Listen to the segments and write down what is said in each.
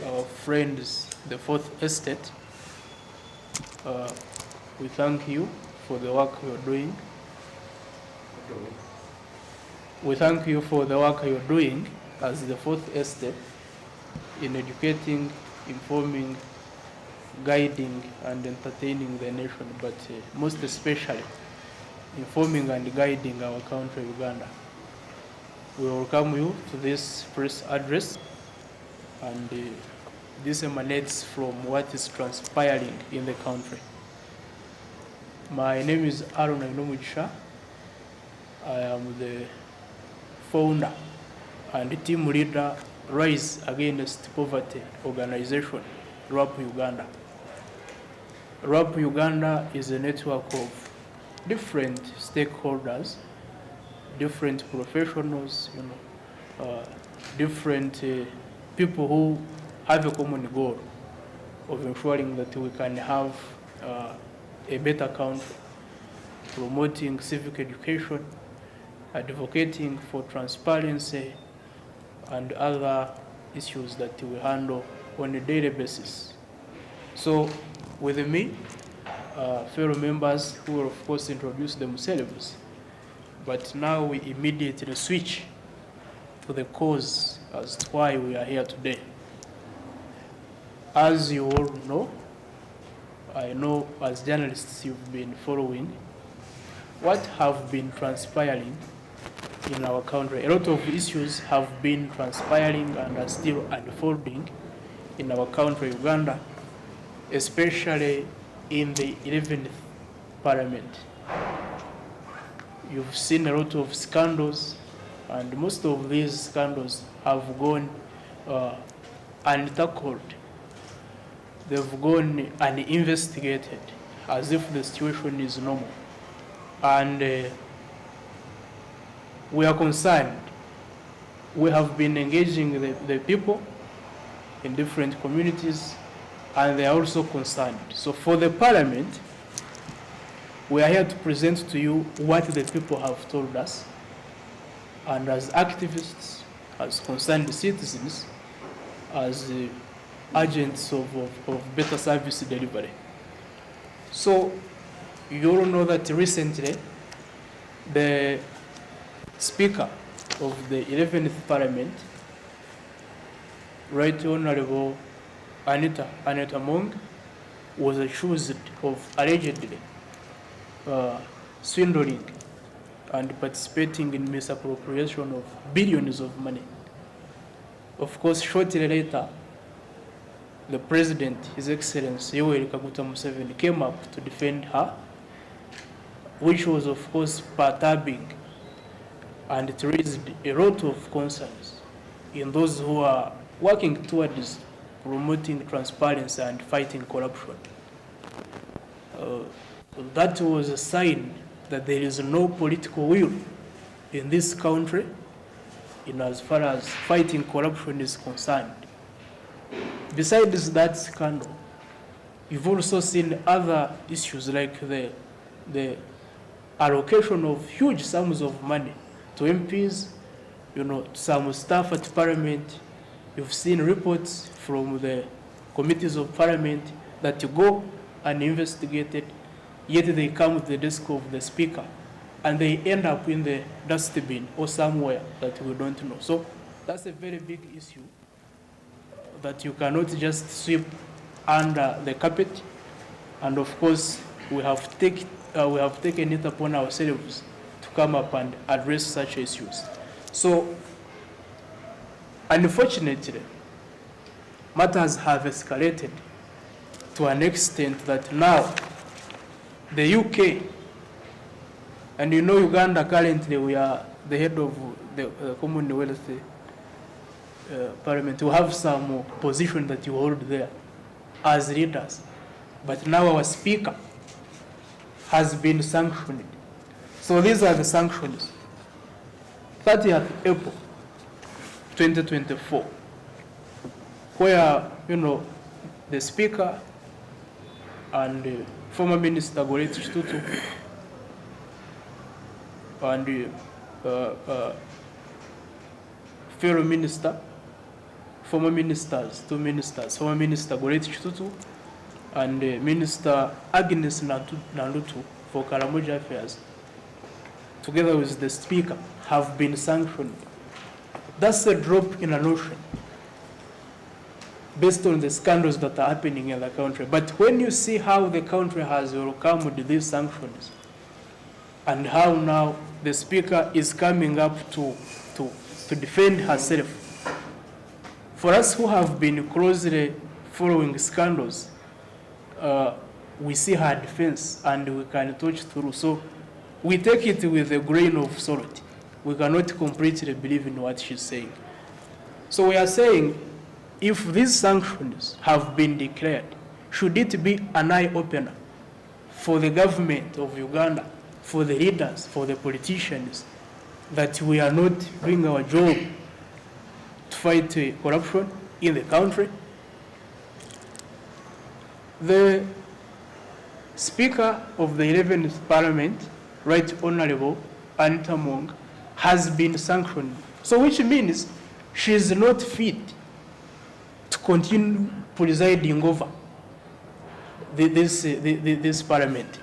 our friends, the Fourth Estate. We thank you for the work you're doing. We thank you for the work you're doing as the Fourth Estate in educating, informing, guiding, and entertaining the nation, but most especially informing and guiding our country, Uganda. We welcome you to this press address, and this emanates from what is transpiring in the country. My name is Mukiga. I am the founder and team leader Rise Against Poverty organization, RAP Uganda. RAP Uganda is a network of different stakeholders, different professionals, different people who have a common goal of ensuring that we can have a better country, promoting civic education, advocating for transparency, and other issues that we handle on a daily basis. So with me, fellow members who will of course introduce themselves, but now we immediately switch to the cause as to why we are here today. As you all know, I know as journalists you've been following what have been transpiring in our country. A lot of issues have been transpiring and are still unfolding in our country, Uganda, especially in the 11th Parliament. You've seen a lot of scandals, and most of these scandals have gone untackled. They've gone uninvestigated, as if the situation is normal. And we are concerned. We have been engaging the people in different communities, and they are also concerned. So for the Parliament, we are here to present to you what the people have told us, and as activists, as concerned citizens, as agents of better service delivery. So you all know that recently the Speaker of the 11th Parliament, Right Honorable Anita was accused of allegedly swindling and participating in misappropriation of billions of money. Of course, shortly later, the President, His Excellency Yoweri Kaguta Museveni, came up to defend her, which was of course perturbing, and it raised a lot of concerns in those who are working towards promoting transparency and fighting corruption. That was a sign that there is no political will in this country in as far as fighting corruption is concerned. Besides that scandal, you've also seen other issues like the allocation of huge sums of money to MPs, some staff at Parliament. You've seen reports from the committees of Parliament that you go and investigate it, yet they come to the desk of the Speaker and they end up in the dustbin or somewhere that we don't know. So that's a very big issue that you cannot just sweep under the carpet. And of course, we have taken it upon ourselves to come up and address such issues. So, unfortunately, matters have escalated to an extent that now the UK, and Uganda currently, we are the head of the Commonwealth Parliament. We have some position that you hold there as leaders. But now our Speaker has been sanctioned. So these are the sanctions. 30th April 2024, where, the Speaker and former Minister Goretti Chitutu and fellow Minister former ministers, two ministers, former Minister Goret Chitutu and Minister Agnes Nandutu for Karamoja Affairs, together with the Speaker, have been sanctioned. That's a drop in an ocean based on the scandals that are happening in the country. But when you see how the country has welcomed these sanctions and how now the Speaker is coming up to defend herself, for us who have been closely following scandals, we see her defense and we can touch through. So we take it with a grain of salt. We cannot completely believe in what she's saying. So we are saying, if these sanctions have been declared, should it be an eye-opener for the government of Uganda, for the leaders, for the politicians, that we are not doing our job to fight corruption in the country? The Speaker of the 11th Parliament, Right Honorable Anita, has been sanctioned. So which means she is not fit to continue presiding over this parliament.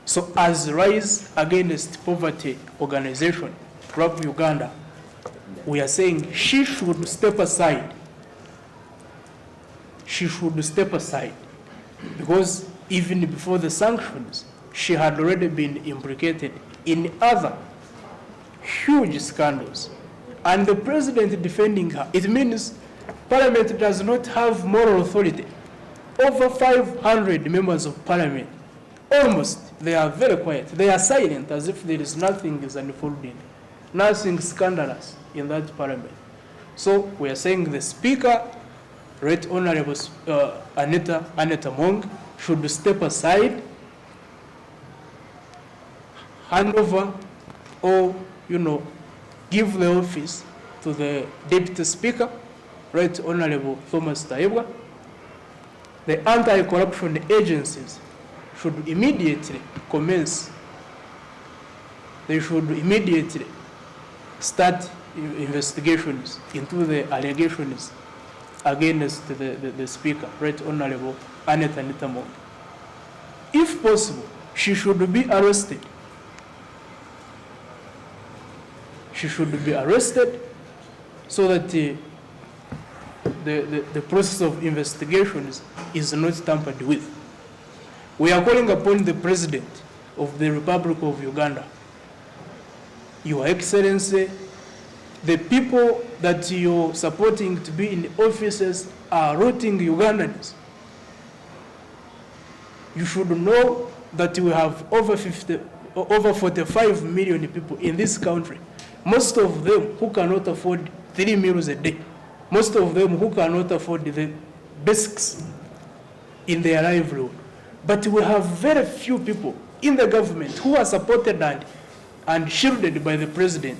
So as Rise Against Poverty organization, RAP Uganda, we are saying she should step aside. She should step aside, because even before the sanctions, she had already been implicated in other huge scandals. And the president defending her, it means Parliament does not have moral authority. Over 500 members of Parliament, almost, they are very quiet. They are silent, as if there is nothing is unfolding, nothing scandalous in that Parliament. So we are saying the Speaker, Right Honorable Anita Mong, should step aside, hand over, or, give the office to the Deputy Speaker, Right Honorable Thomas Taibwa. The anti-corruption agencies should immediately commence. They should immediately start investigations into the allegations against the Speaker, Right Honorable Anita Mong. If possible, she should be arrested. She should be arrested so that the process of investigations is not tampered with. We are calling upon the President of the Republic of Uganda, Your Excellency, the people that you're supporting to be in the offices are rooting Ugandans. You should know that we have over 45 million people in this country, most of them who cannot afford 3 meals a day, most of them who cannot afford the basics in their livelihood. But we have very few people in the government who are supported and shielded by the president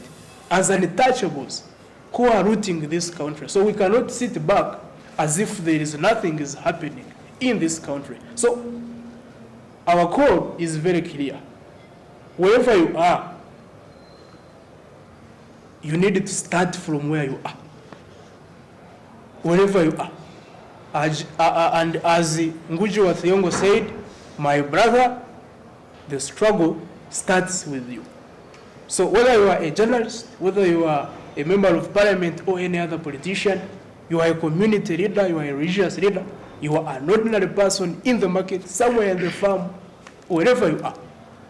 as untouchables, who are rooting this country. So we cannot sit back as if there is nothing is happening in this country. So our call is very clear. Wherever you are, you need to start from where you are. Wherever you are. And as Nguji wa Thiong'o said, my brother, the struggle starts with you. So whether you are a journalist, whether you are a member of parliament or any other politician, you are a community leader, you are a religious leader, you are an ordinary person in the market, somewhere in the farm, wherever you are.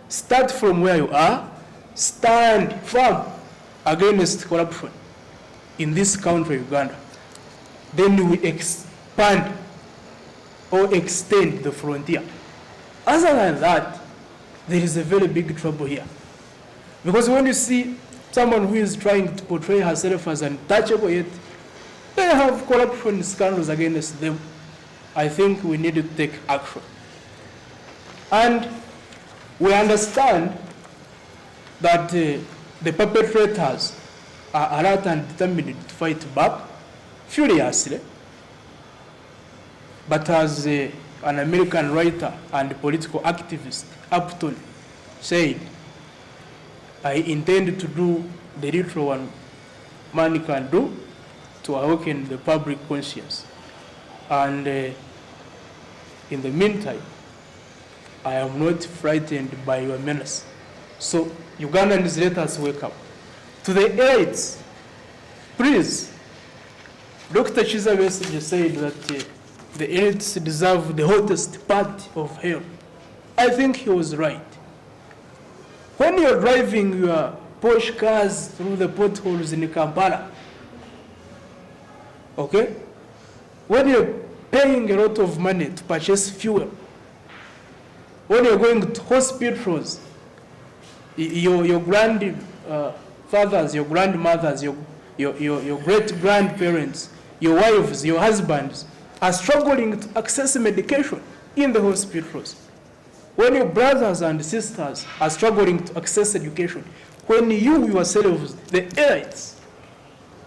Start from where you are, stand firm against corruption in this country, Uganda. Then we expand or extend the frontier. Other than that, there is a very big trouble here. Because when you see someone who is trying to portray herself as untouchable, yet they have corruption scandals against them, I think we need to take action. And we understand that the perpetrators are alert and determined to fight back furiously. But as an American writer and political activist, Upton, said, I intend to do the little one man can do, to awaken the public conscience. And in the meantime, I am not frightened by your menace. So Ugandans, let us wake up. To the elites, please, Dr. Chiza Besigye said that the elites deserve the hottest part of hell. I think he was right. When you're driving your Porsche cars through the potholes in Kampala, okay? When you're paying a lot of money to purchase fuel, when you're going to hospitals, your grandfathers, your grandmothers, your great-grandparents, your wives, your husbands are struggling to access medication in the hospitals. When your brothers and sisters are struggling to access education, when you yourselves, the elites,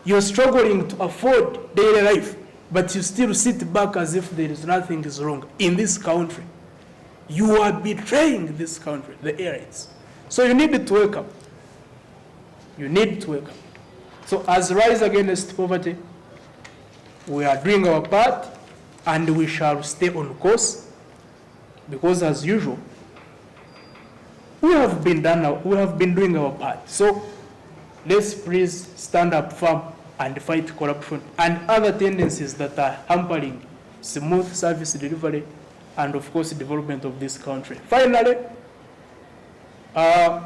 you're struggling to afford daily life, but you still sit back as if there is nothing is wrong in this country. You are betraying this country, the elites. So you need to wake up. You need to wake up. So as Rise Against Poverty, we are doing our part and we shall stay on course because as usual, we have been doing our part. So let's please stand up firm and fight corruption and other tendencies that are hampering smooth service delivery and of course development of this country. Finally, the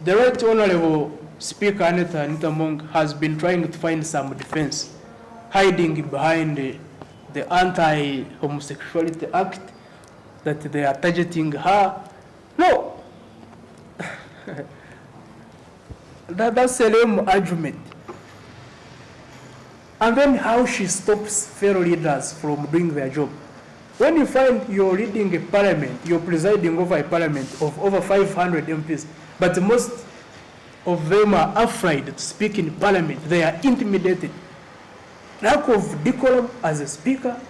Right Honorable Speaker Anita Mong has been trying to find some defense, hiding behind the Anti-Homosexuality Act, that they are targeting her. No, that's a lame argument. And then how she stops fellow leaders from doing their job. When you find you're leading a parliament, you're presiding over a parliament of over 500 MPs, but most of them are afraid to speak in parliament. They are intimidated. Lack of decorum as a speaker,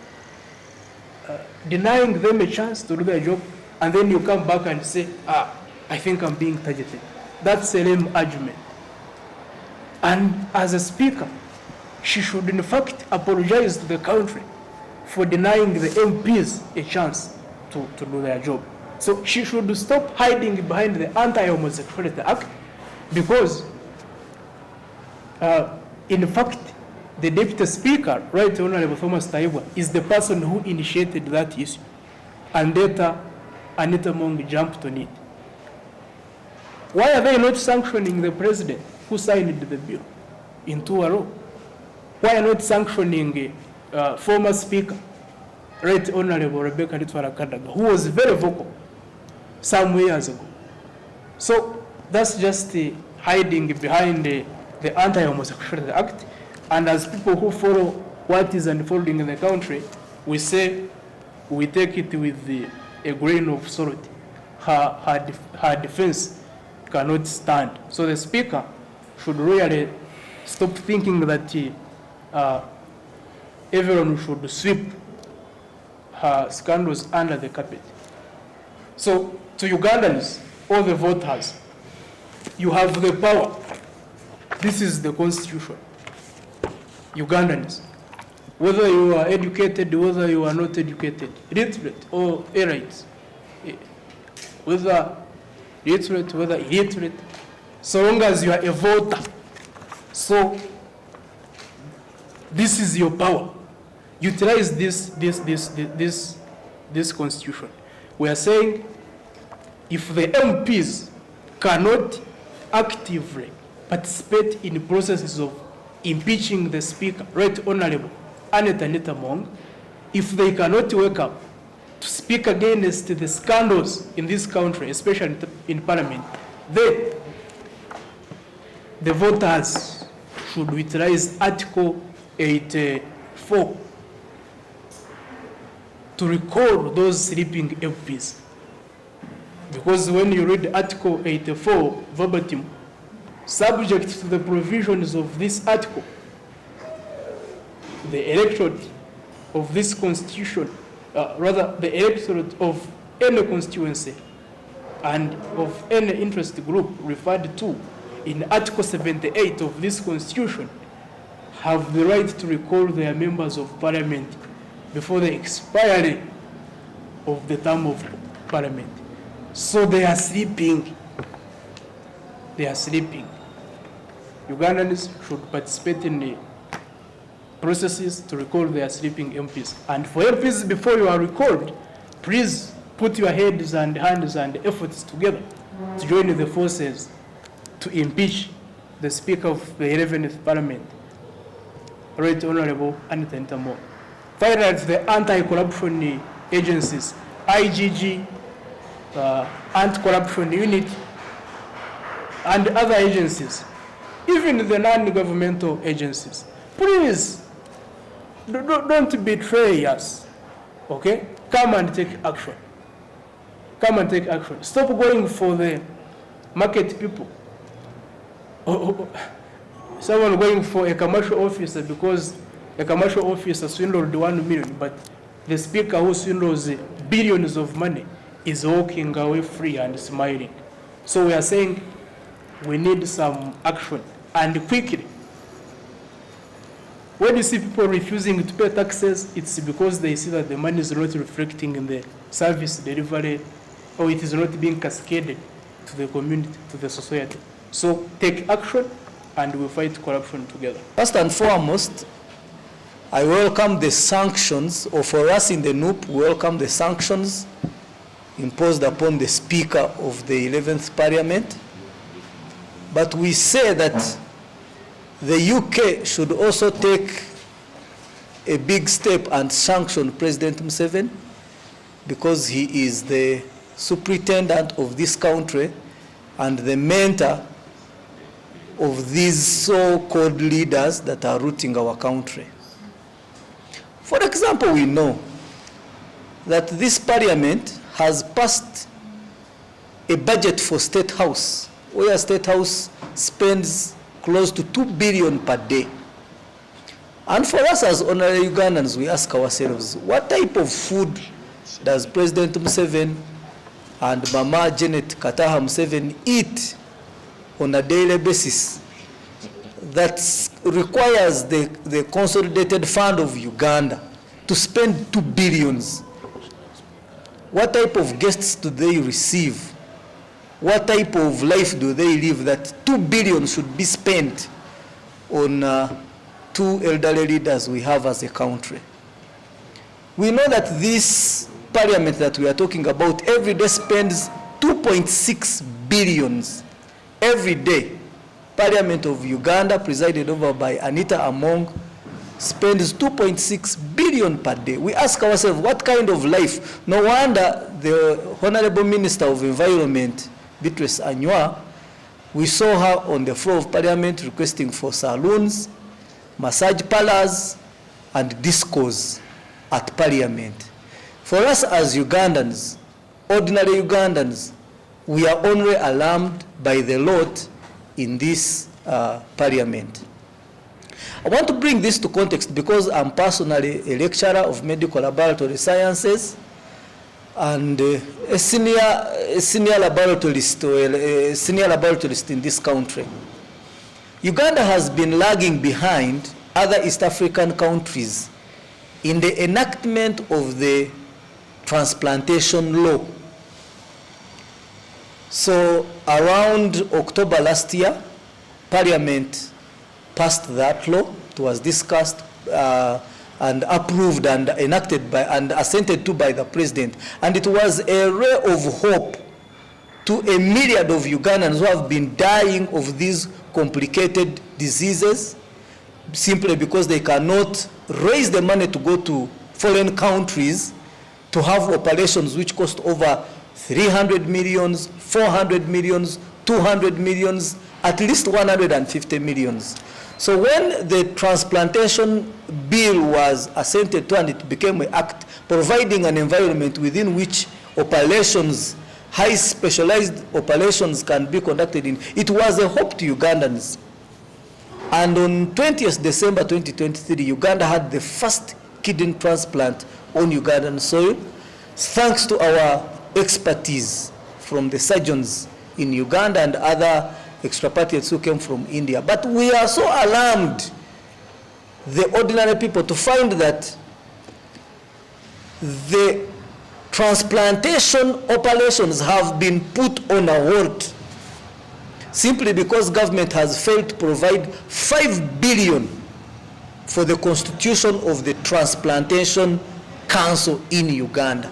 denying them a chance to do their job, and then you come back and say, I think I'm being targeted. That's a lame argument. And as a speaker, she should in fact apologize to the country for denying the MPs a chance to do their job. So she should stop hiding behind the Anti-Homosexuality Act because, in fact, the Deputy Speaker, Right Honorable Thomas Taibwa, is the person who initiated that issue. And later, Anita Mong jumped on it. Why are they not sanctioning the president who signed the bill into a law? Why are not sanctioning former Speaker, Right Honorable Rebecca Litwara-Kadaga, who was very vocal some years ago? So that's just hiding behind the Anti-Homosexuality Act. And as people who follow what is unfolding in the country, we say we take it with a grain of salt. Her defense cannot stand. So the Speaker should really stop thinking that everyone should sweep her scandals under the carpet. So to Ugandans, all the voters, you have the power. This is the constitution. Ugandans, whether you are educated, whether you are not educated, literate or illiterate, whether literate, whether illiterate, so long as you are a voter. So this is your power. Utilize this constitution. We are saying if the MPs cannot actively participate in processes of impeaching the Speaker, Right Honorable Anita Mong, if they cannot wake up to speak against the scandals in this country, especially in Parliament, then the voters should utilize Article 84 to recall those sleeping MPs. Because when you read Article 84 verbatim, subject to the provisions of this article, the electorate of this constitution, the electorate of any constituency and of any interest group referred to in Article 78 of this constitution have the right to recall their members of parliament before the expiry of the term of parliament. So they are sleeping. They are sleeping. Ugandans should participate in the processes to recall their sleeping MPs. And for MPs, before you are recalled, please put your heads and hands and efforts together to join the forces to impeach the Speaker of the 11th Parliament, Right Honorable Anita. Finally, the anti-corruption agencies, IGG, Anti-Corruption Unit, and other agencies, even the non-governmental agencies, please don't betray us, okay? Come and take action. Come and take action. Stop going for the market people. Someone going for a commercial officer because a commercial officer swindled 1 million, but the speaker who swindles billions of money is walking away free and smiling. So we are saying we need some action, and quickly. When you see people refusing to pay taxes, it's because they see that the money is not reflecting in the service delivery, or it is not being cascaded to the community, to the society. So take action, and we'll fight corruption together. First and foremost, I welcome the sanctions, or for us in the NUP, we welcome the sanctions imposed upon the Speaker of the 11th Parliament. But we say that the UK should also take a big step and sanction President Museveni, because he is the superintendent of this country and the mentor of these so-called leaders that are rooting our country. For example, we know that this parliament has passed a budget for State House, where State House spends close to 2 billion per day. And for us as honorary Ugandans, we ask ourselves, what type of food does President Museveni and Mama Janet Kataha Museveni eat on a daily basis that requires the consolidated fund of Uganda to spend 2 billions? What type of guests do they receive? What type of life do they live that 2 billion should be spent on 2 elderly leaders we have as a country? We know that this parliament that we are talking about every day spends 2.6 billions every day. Parliament of Uganda, presided over by Anita Among, spends 2.6 billion per day. We ask ourselves, what kind of life? No wonder the Honorable Minister of Environment, Beatrice Anywa, we saw her on the floor of Parliament requesting for saloons, massage parlors, and discos at Parliament. For us as Ugandans, ordinary Ugandans, we are only alarmed by the lot in this Parliament. I want to bring this to context because I'm personally a lecturer of medical laboratory sciences and a senior laboratorist in this country. Uganda has been lagging behind other East African countries in the enactment of the transplantation law. So around October last year, Parliament passed that law. It was discussed and approved and enacted by and assented to by the President. And it was a ray of hope to a myriad of Ugandans who have been dying of these complicated diseases simply because they cannot raise the money to go to foreign countries to have operations which cost over 300 millions, 400 millions, 200 millions, at least 150 millions. So when the transplantation bill was assented to and it became an act providing an environment within which operations, high specialized operations can be conducted in, it was a hope to Ugandans. And on 20th December 2023, Uganda had the first kidney transplant on Ugandan soil, thanks to our expertise from the surgeons in Uganda and other expatriates who came from India. But we are so alarmed the ordinary people to find that the transplantation operations have been put on a hold simply because government has failed to provide 5 billion for the constitution of the Transplantation Council in Uganda.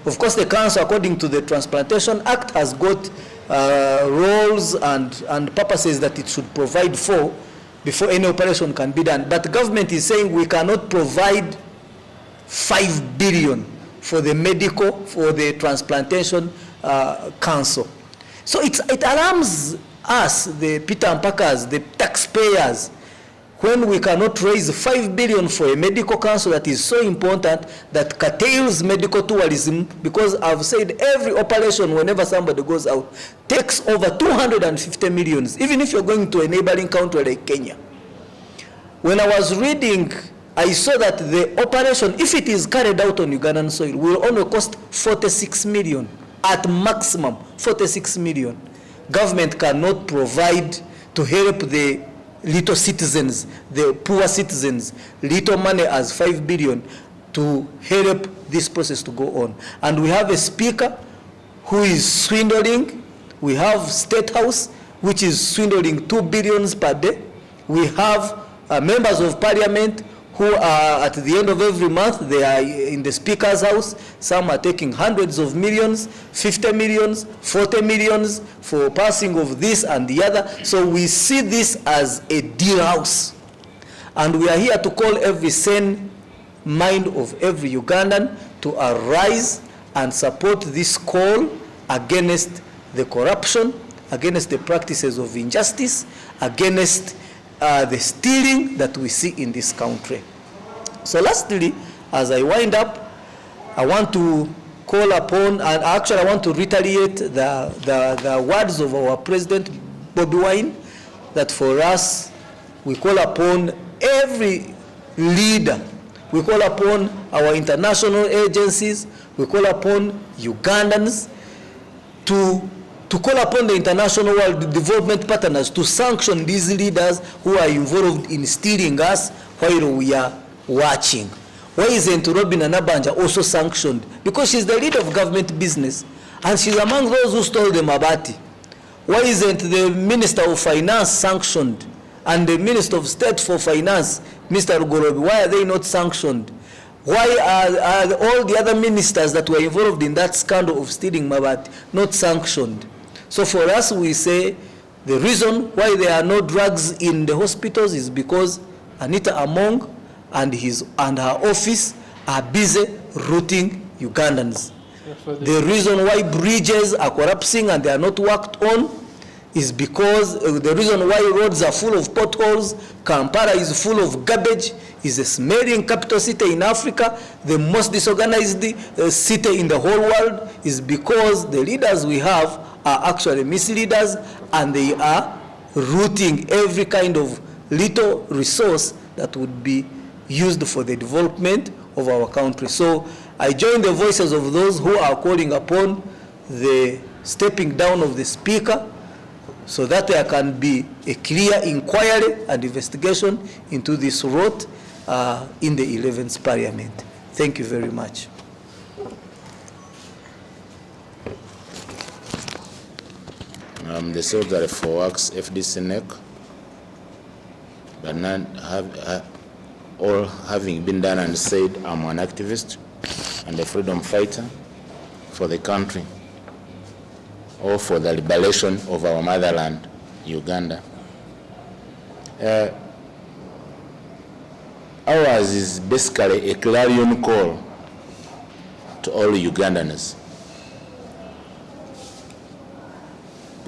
Of course, the council, according to the Transplantation Act, has got roles and purposes that it should provide for before any operation can be done. But the government is saying we cannot provide 5 billion for the Transplantation Council. So it alarms us, the Peter and Packers, the taxpayers, when we cannot raise 5 billion for a medical council that is so important, that curtails medical tourism, because I've said every operation, whenever somebody goes out, takes over 250 millions, even if you're going to a neighboring country like Kenya. When I was reading, I saw that the operation, if it is carried out on Ugandan soil, will only cost 46 million, at maximum 46 million. Government cannot provide to help the little citizens, the poor citizens, little money as 5 billion to help this process to go on. And we have a speaker who is swindling. We have State House, which is swindling 2 billion per day. We have members of parliament who are, at the end of every month, they are in the speaker's house. Some are taking hundreds of millions, 50 millions, 40 millions for passing of this and the other. So we see this as a deal house. And we are here to call every sane mind of every Ugandan to arise and support this call against the corruption, against the practices of injustice, against the stealing that we see in this country. So lastly, as I wind up, I want to call upon, and actually I want to reiterate the words of our President Bobi Wine, that for us, we call upon every leader, we call upon our international agencies, we call upon Ugandans to call upon the international world development partners to sanction these leaders who are involved in stealing us while we are watching. Why isn't Robin Anabanja also sanctioned? Because she's the leader of government business, and she's among those who stole the Mabati. Why isn't the Minister of Finance sanctioned? And the Minister of State for Finance, Mr. Rugorobi, why are they not sanctioned? Why are all the other ministers that were involved in that scandal of stealing Mabati not sanctioned? So for us, we say the reason why there are no drugs in the hospitals is because Anita Among and her office are busy routing Ugandans. The reason why bridges are collapsing and they are not worked on is because the reason why roads are full of potholes, Kampala is full of garbage, is a smelling capital city in Africa, the most disorganized city in the whole world, is because the leaders we have are actually misleaders, and they are routing every kind of little resource that would be used for the development of our country. So I join the voices of those who are calling upon the stepping down of the speaker, so that there can be a clear inquiry and investigation into this rot in the 11th Parliament. Thank you very much. I'm the Secretary for Works, FDC NEC, but none all having been done and said, I'm an activist and a freedom fighter for the country, or for the liberation of our motherland, Uganda. Ours is basically a clarion call to all Ugandans.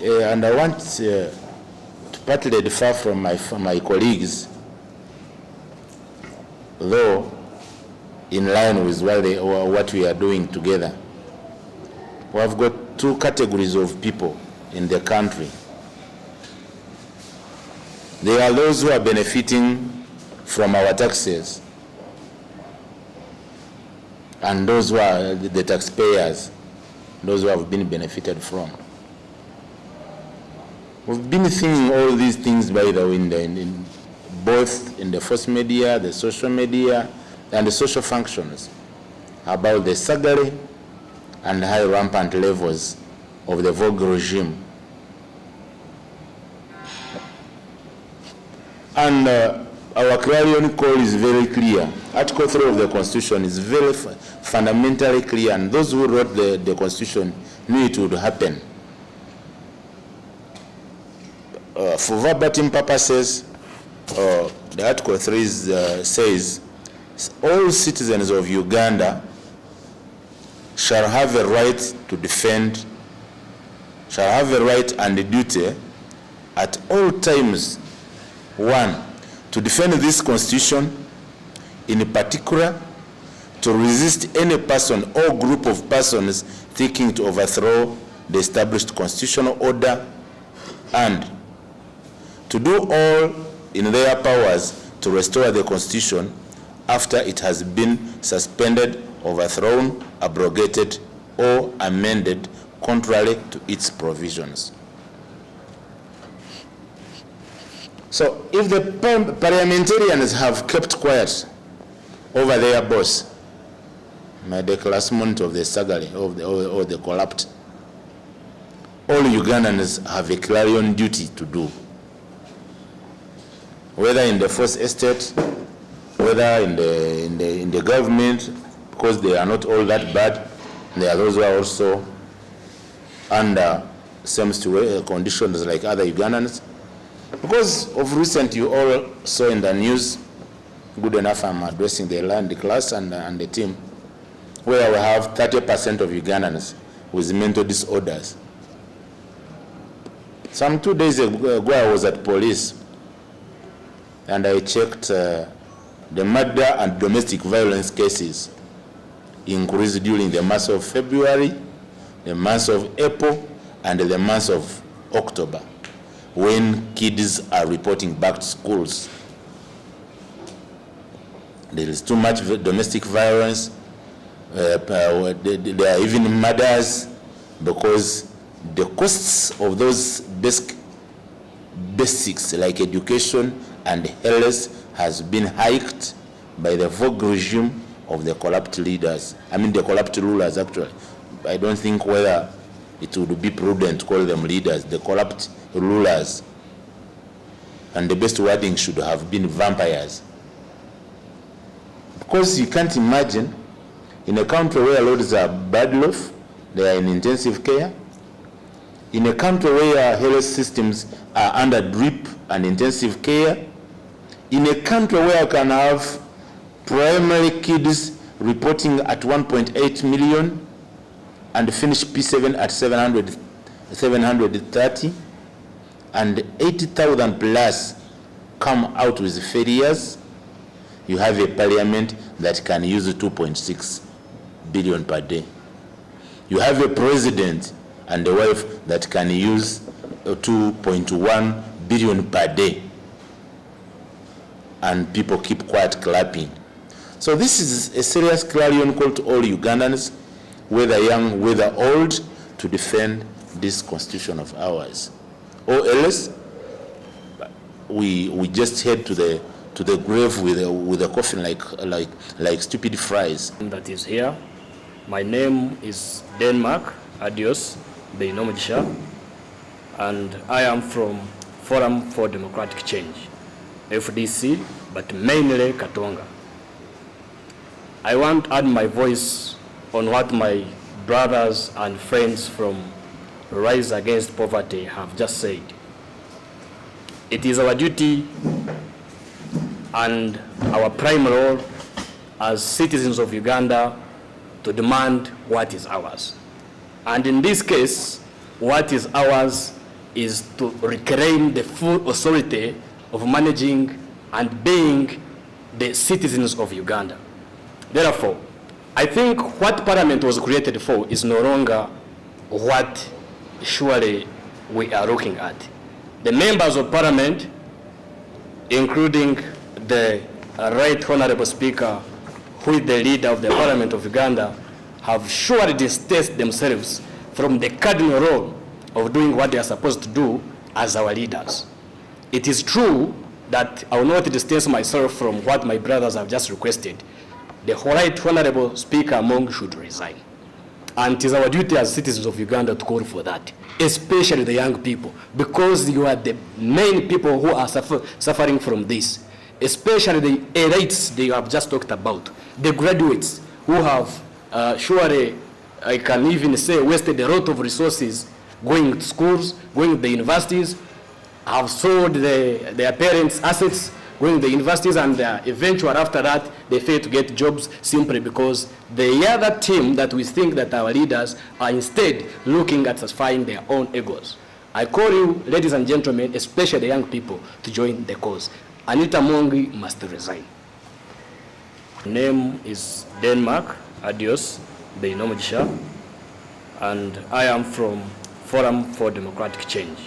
And I want to partly differ from my colleagues, though in line with what we are doing together. We have got two categories of people in the country. There are those who are benefiting from our taxes, and those who are the taxpayers, those who have been benefited from. We've been seeing all these things, by the way, both in the force media, the social media, and the social functions about the sagally and high rampant levels of the Vogue regime. And our clarion call is very clear. Article 3 of the Constitution is very fundamentally clear, and those who wrote the Constitution knew it would happen. For verbatim purposes, the Article 3 says, all citizens of Uganda shall have a right to defend, shall have a right and a duty at all times, one, to defend this Constitution, in particular, to resist any person or group of persons seeking to overthrow the established constitutional order, and to do all in their powers to restore the Constitution after it has been suspended, overthrown, abrogated, or amended contrary to its provisions. So if the parliamentarians have kept quiet over their boss, the declassment of the sagally or the corrupt, all Ugandans have a clarion duty to do. Whether in the first estate, whether in the government, because they are not all that bad, there are those who are also under same conditions like other Ugandans. Because of recent, you all saw in the news, good enough I'm addressing the land class and the team, where we have 30% of Ugandans with mental disorders. Some 2 days ago, I was at police, and I checked the murder and domestic violence cases increased during the month of February, the month of April, and the month of October, when kids are reporting back to schools. There is too much domestic violence. There are even murders, because the costs of those basics like education and health has been hiked by the Vogue regime of the corrupt leaders. I mean the corrupt rulers, actually. I don't think whether it would be prudent to call them leaders, the corrupt rulers. And the best wording should have been vampires. Because you can't imagine, in a country where roads are bad off, they are in intensive care, in a country where health systems are under drip and intensive care, in a country where you can have primary kids reporting at 1.8 million and finish P7 at 730, and 80,000 plus come out with failures, you have a parliament that can use 2.6 billion per day. You have a president and a wife that can use 2.1 billion per day. And people keep quiet clapping. So this is a serious clarion call to all Ugandans, whether young, whether old, to defend this constitution of ours. Or else, we just head to the grave with a coffin like stupid fries. That is here. My name is Denmark Adios Beinomugisha, and I am from Forum for Democratic Change, FDC, but mainly Katonga. I want to add my voice on what my brothers and friends from Rise Against Poverty have just said. It is our duty and our prime role as citizens of Uganda to demand what is ours. And in this case, what is ours is to reclaim the full authority of managing and being the citizens of Uganda. Therefore, I think what Parliament was created for is no longer what surely we are looking at. The members of Parliament, including the Right Honorable Speaker, who is the leader of the Parliament of Uganda, have surely distanced themselves from the cardinal role of doing what they are supposed to do as our leaders. It is true that I will not distance myself from what my brothers have just requested. The right honorable speaker among should resign. And it is our duty as citizens of Uganda to call for that, especially the young people, because you are the main people who are suffering from this, especially the elites that you have just talked about, the graduates who have surely, I can even say, wasted a lot of resources going to schools, going to the universities, have sold their parents' assets, going to the universities, and eventually after that, they fail to get jobs simply because the other team that we think that our leaders are instead looking at satisfying their own egos. I call you, ladies and gentlemen, especially the young people, to join the cause. Anita Mongi must resign. Name is Denmark, adios, Beinomogisha, and I am from Forum for Democratic Change,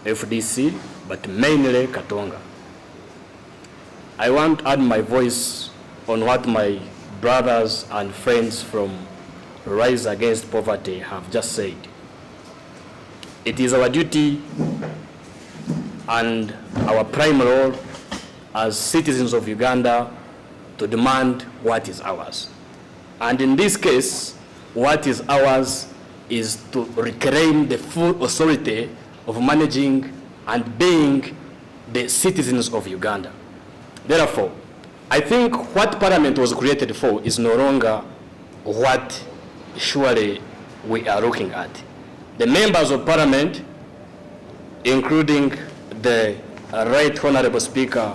FDC, but mainly Katonga. I want to add my voice on what my brothers and friends from Rise Against Poverty have just said. It is our duty and our prime role as citizens of Uganda to demand what is ours. And in this case, what is ours is to reclaim the full authority of managing and being the citizens of Uganda. Therefore, I think what Parliament was created for is no longer what surely we are looking at. The members of Parliament, including the Right Honorable Speaker,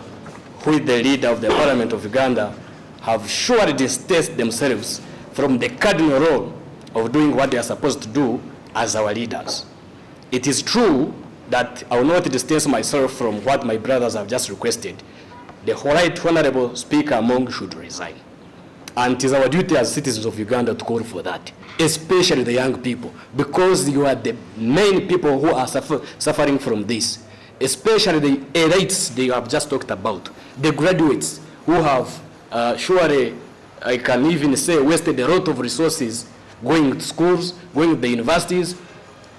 who is the leader of the Parliament of Uganda, have surely distanced themselves from the cardinal role of doing what they are supposed to do as our leaders. It is true that I will not distance myself from what my brothers have just requested. The right honorable speaker among should resign. And it is our duty as citizens of Uganda to call for that, especially the young people, because you are the main people who are suffering from this, especially the elites that you have just talked about, the graduates who have surely, I can even say, wasted a lot of resources going to schools, going to the universities,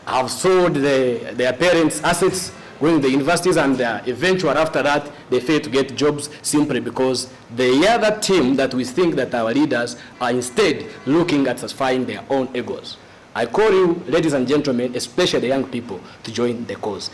have sold their parents' assets, going to the universities, and eventually after that, they fail to get jobs simply because the other team that we think that our leaders are instead looking at satisfying their own egos. I call you, ladies and gentlemen, especially the young people, to join the cause.